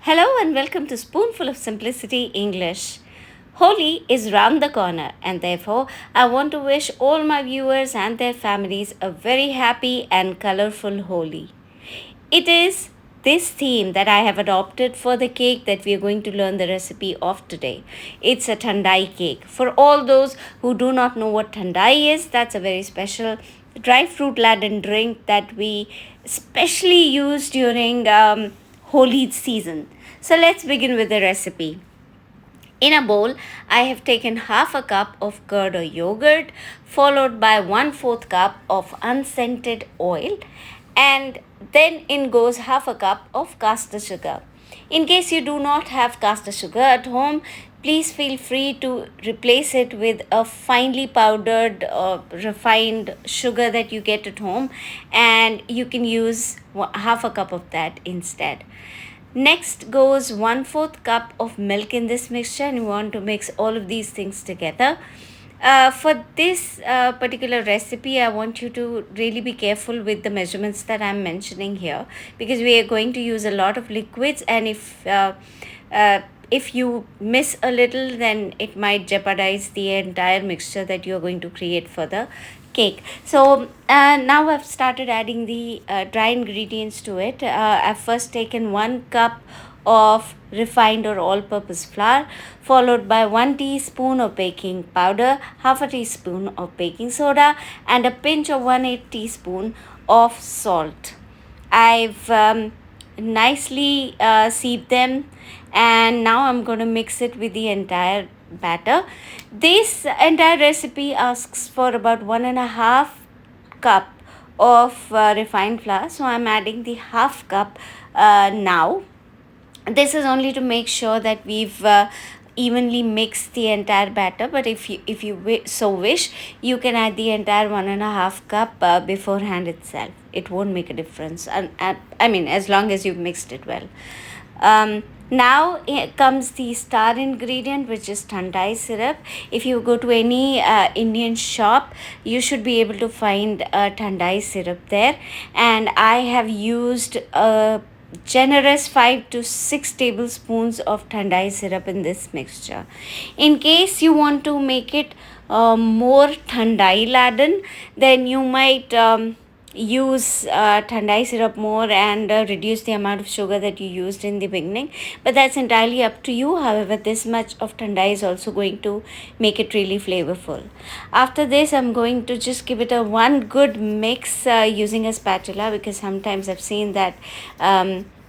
Hello and welcome to Spoonful of Simplicity English. Holi is round the corner, and therefore, I want to wish all my viewers and their families a very happy and colorful Holi. It is this theme that I have adopted for the cake that we are going to learn the recipe of today. It's a Thandai cake. For all those who do not know what Thandai is, that's a very special dry fruit laden drink that we specially use during Holi season. So let's begin with the recipe. In a bowl, I have taken half a cup of curd or yogurt, followed by 1/4 cup of unscented oil, and then in goes half a cup of caster sugar. In case you do not have caster sugar at home, please feel free to replace it with a finely powdered or refined sugar that you get at home, and you can use half a cup of that instead. Next goes 1/4 cup of milk in this mixture, and you want to mix all of these things together. For this particular recipe, I want you to really be careful with the measurements that I'm mentioning here, because we are going to use a lot of liquids, and if you miss a little, then it might jeopardize the entire mixture that you're going to create for the cake. So now I've started adding the dry ingredients to it. I've first taken 1 cup of refined or all-purpose flour, followed by 1 teaspoon of baking powder, half a teaspoon of baking soda, and a pinch of 1/8 teaspoon of salt. I've nicely sieved them, and now I'm going to mix it with the entire batter. This entire recipe asks for about 1.5 cup of refined flour, so I'm adding the half cup now. This is only to make sure that we've evenly mixed the entire batter, but if you so wish, you can add the entire 1.5 cup beforehand itself. It won't make a difference, and I mean, as long as you've mixed it well. Now comes the star ingredient, which is Thandai syrup. If you go to any Indian shop, you should be able to find Thandai syrup there, and I have used a generous 5 to 6 tablespoons of Thandai syrup in this mixture. In case you want to make it more Thandai laden, then you might use Thandai syrup more and reduce the amount of sugar that you used in the beginning, but that's entirely up to you. However, this much of Thandai is also going to make it really flavorful. After this, I'm going to just give it a one good mix using a spatula, because sometimes I've seen that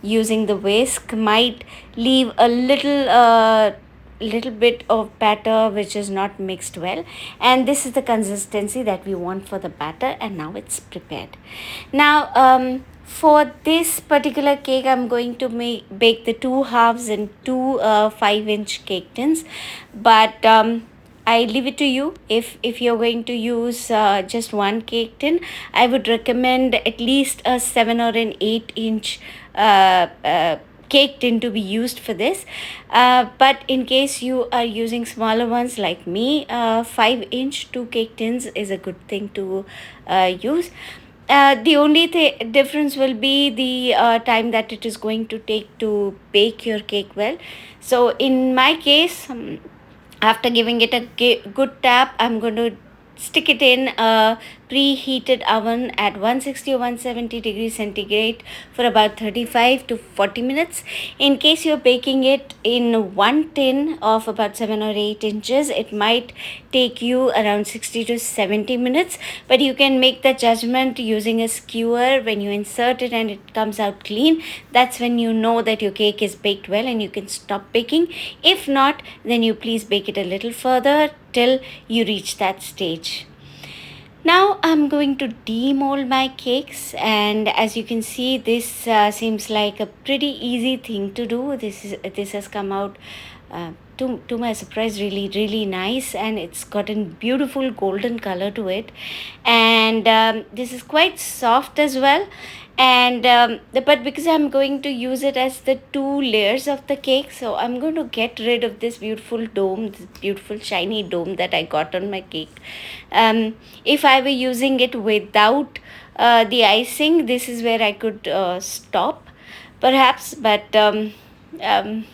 using the whisk might leave a little bit of batter which is not mixed well, and this is the consistency that we want for the batter, and now it's prepared. Now for this particular cake, I'm going to bake the 2 halves in 2 5-inch cake tins, but I leave it to you. If you're going to use just one cake tin, I would recommend at least a 7 or an 8-inch cake tin to be used for this, but in case you are using smaller ones like me, 5-inch 2 cake tins is a good thing to use. The only difference will be the time that it is going to take to bake your cake well. So in my case, after giving it a good tap, I'm going to stick it in a preheated oven at 160 or 170 degrees centigrade for about 35 to 40 minutes. In case you're baking it in one tin of about 7 or 8 inches, it might take you around 60 to 70 minutes, but you can make the judgment using a skewer. When you insert it and it comes out clean, that's when you know that your cake is baked well and you can stop baking. If not, then you please bake it a little further till you reach that stage. Now I'm going to demold my cakes, and as you can see, this seems like a pretty easy thing to do. This has come out to my surprise really nice, and it's gotten beautiful golden color to it, and this is quite soft as well. And but because I'm going to use it as the 2 layers of the cake, so I'm going to get rid of this beautiful dome, this beautiful shiny dome that I got on my cake. If I were using it without the icing, this is where I could stop perhaps, but um,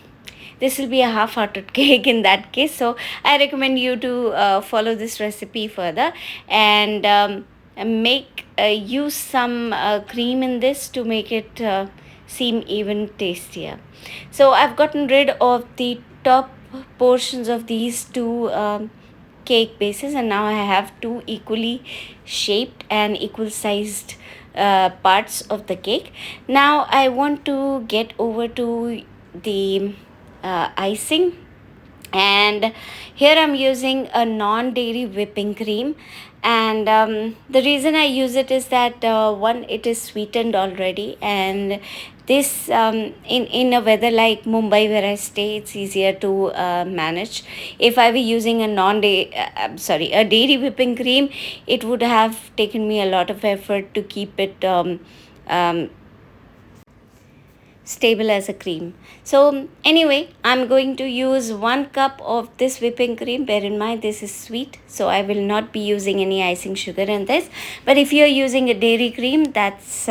this will be a half-hearted cake in that case. So I recommend you to follow this recipe further, and make use some cream in this to make it seem even tastier. So I've gotten rid of the top portions of these two cake bases, and now I have two equally shaped and equal sized parts of the cake. Now I want to get over to the icing, and here I'm using a non-dairy whipping cream. And the reason I use it is that one, it is sweetened already, and this in a weather like Mumbai where I stay, it's easier to manage. If I were using a a dairy whipping cream, it would have taken me a lot of effort to keep it um, stable as a cream. So anyway, I'm going to use 1 cup of this whipping cream. Bear in mind, this is sweet, so I will not be using any icing sugar in this. But if you're using a dairy cream, that's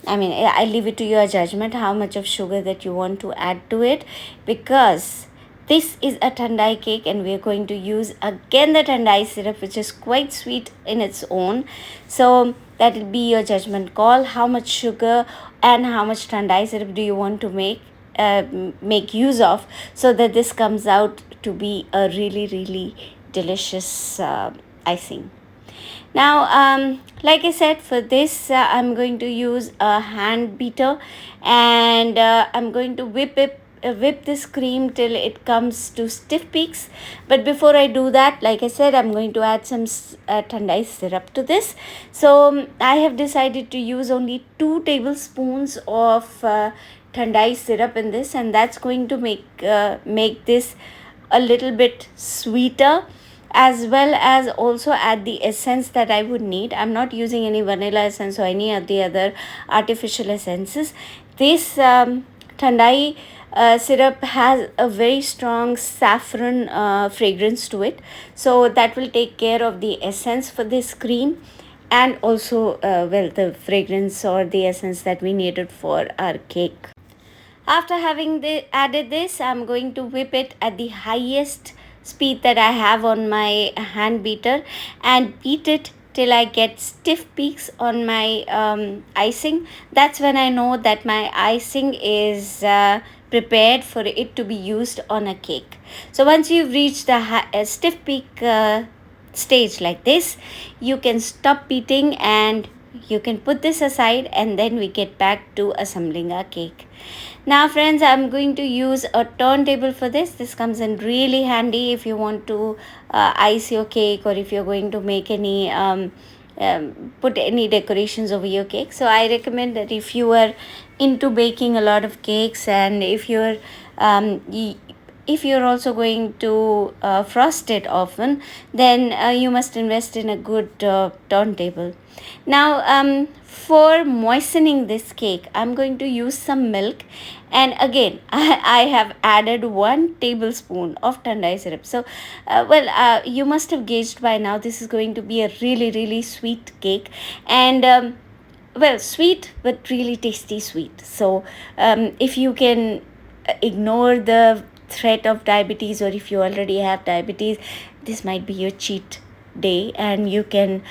I leave it to your judgment how much of sugar that you want to add to it, because this is a Thandai cake and we are going to use again the Thandai syrup, which is quite sweet in its own. So that will be your judgment call. How much sugar and how much Thandai syrup do you want to make use of, so that this comes out to be a really, really delicious icing. Now, like I said, for this, I'm going to use a hand beater, and I'm going to whip this cream till it comes to stiff peaks. But before I do that, like I said, I'm going to add some Thandai syrup to this. So I have decided to use only 2 tablespoons of Thandai syrup in this, and that's going to make this a little bit sweeter, as well as also add the essence that I would need. I'm not using any vanilla essence or any of the other artificial essences. This Thandai syrup has a very strong saffron fragrance to it, so that will take care of the essence for this cream, and also the fragrance or the essence that we needed for our cake. After having added this, I'm going to whip it at the highest speed that I have on my hand beater, and beat it till I get stiff peaks on my icing. That's when I know that my icing is prepared for it to be used on a cake. So once you've reached the stiff peak stage like this, you can stop beating and you can put this aside, and then we get back to assembling our cake. Now friends, I'm going to use a turntable for this. This comes in really handy if you want to ice your cake, or if you're going to make any put any decorations over your cake. So I recommend that if you are into baking a lot of cakes, and if you're also going to frost it often, then you must invest in a good turntable. Now, for moistening this cake, I'm going to use some milk, and again I have added 1 tablespoon of Thandai syrup. So you must have gauged by now, this is going to be a really, really sweet cake, and sweet but really tasty sweet. So if you can ignore the threat of diabetes, or if you already have diabetes, this might be your cheat day, and you can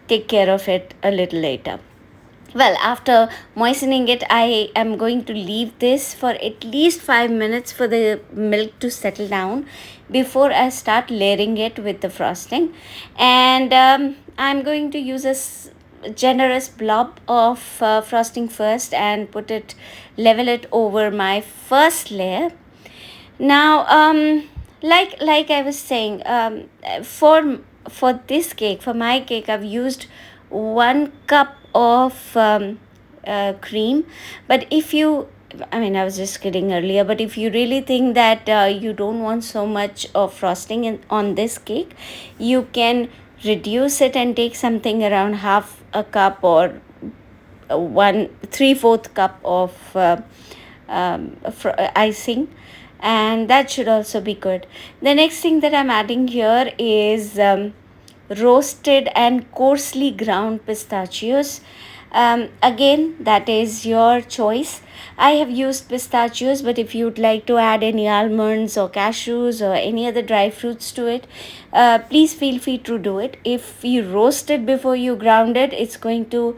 take care of it a little later. Well, after moistening it, I am going to leave this for at least 5 minutes for the milk to settle down before I start layering it with the frosting. And I'm going to use a generous blob of frosting first, and level it over my first layer. Now, like I was saying, for this cake, for my cake, I've used 1 cup of cream. But if you, I was just kidding earlier, but if you really think that you don't want so much of frosting on this cake, you can reduce it and take something around half a cup, or 1/3 cup of icing, and that should also be good. The next thing that I'm adding here is roasted and coarsely ground pistachios. Again, that is your choice. I have used pistachios, but if you'd like to add any almonds or cashews or any other dry fruits to it, please feel free to do it. If you roast it before you ground it, it's going to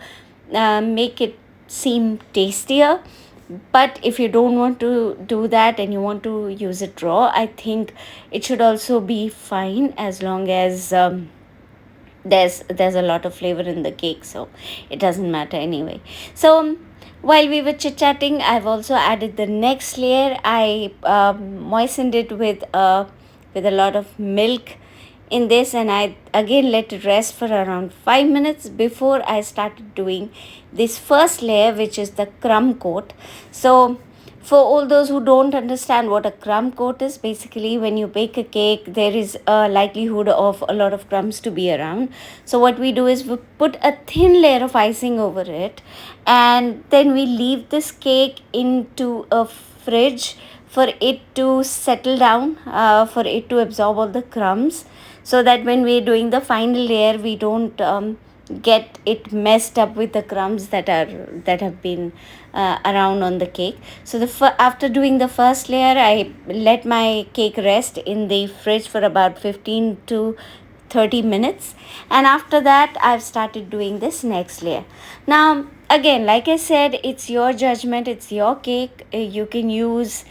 make it seem tastier. But if you don't want to do that and you want to use it raw, I think it should also be fine, as long as there's a lot of flavor in the cake, so it doesn't matter anyway. So while we were chit chatting, I've also added the next layer. I moistened it with a lot of milk in this, and I again let it rest for around 5 minutes before I started doing this first layer, which is the crumb coat. So for all those who don't understand what a crumb coat is, basically when you bake a cake, there is a likelihood of a lot of crumbs to be around. So what we do is we put a thin layer of icing over it, and then we leave this cake into a fridge for it to settle down, for it to absorb all the crumbs, so that when we're doing the final layer, we don't get it messed up with the crumbs that have been around on the cake. So after doing the first layer, I let my cake rest in the fridge for about 15 to 30 minutes, and after that I've started doing this next layer. Now again, like I said, it's your judgment, it's your cake. You can use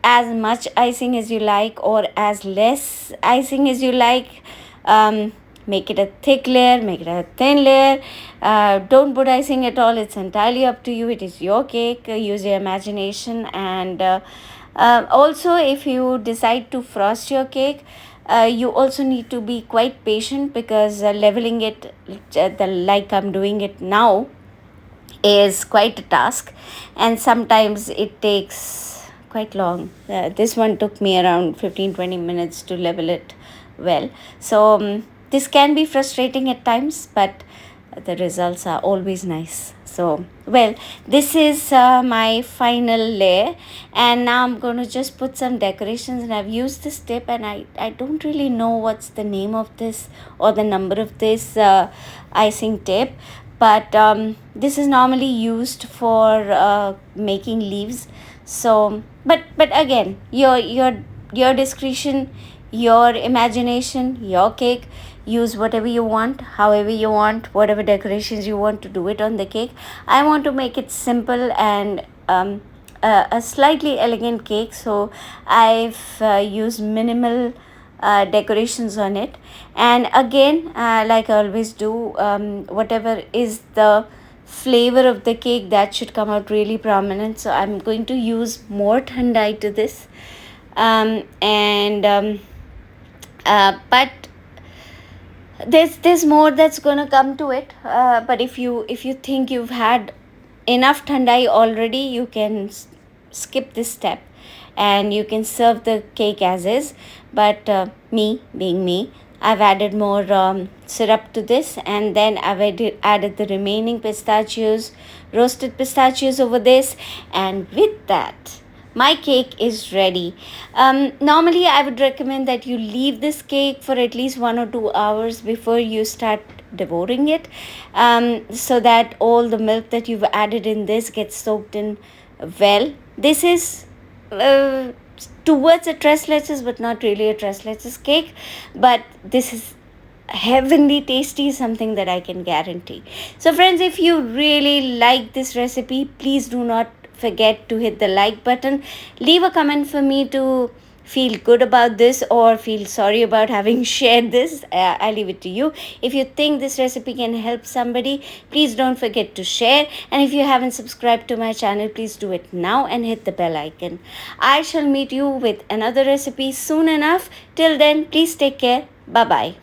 as much icing as you like or as less icing as you like. Make it a thick layer, make it a thin layer. Don't put icing at all, it's entirely up to you. It is your cake. Use your imagination. And also, if you decide to frost your cake, you also need to be quite patient, because leveling it like I'm doing it now is quite a task, and sometimes it takes quite long. This one took me around 15-20 minutes to level it well. So this can be frustrating at times, but the results are always nice. So well, this is my final layer, and now I'm going to just put some decorations. And I've used this tip, and I don't really know what's the name of this or the number of this icing tip, but this is normally used for making leaves. So but again, your discretion, your imagination, your cake. Use whatever you want, however you want, whatever decorations you want to do it on the cake. I want to make it simple and a slightly elegant cake, so I've used minimal decorations on it. And again, like I always do, whatever is the flavor of the cake, that should come out really prominent. So I'm going to use more thandai to this, but there's more that's gonna come to it. But if you think you've had enough thandai already, you can skip this step and you can serve the cake as is. But me being me, I've added more syrup to this, and then I've added the remaining pistachios, roasted pistachios over this, and with that, my cake is ready. Normally, I would recommend that you leave this cake for at least 1 or 2 hours before you start devouring it, so that all the milk that you've added in this gets soaked in well. This is towards a tres leches, but not really a tres leches cake. But this is heavenly tasty, something that I can guarantee. So friends, if you really like this recipe, please do not forget to hit the like button. Leave a comment for me to feel good about this or feel sorry about having shared this. I leave it to you. If you think this recipe can help somebody, please don't forget to share. And if you haven't subscribed to my channel, please do it now and hit the bell icon. I shall meet you with another recipe soon enough. Till then, please take care. Bye bye.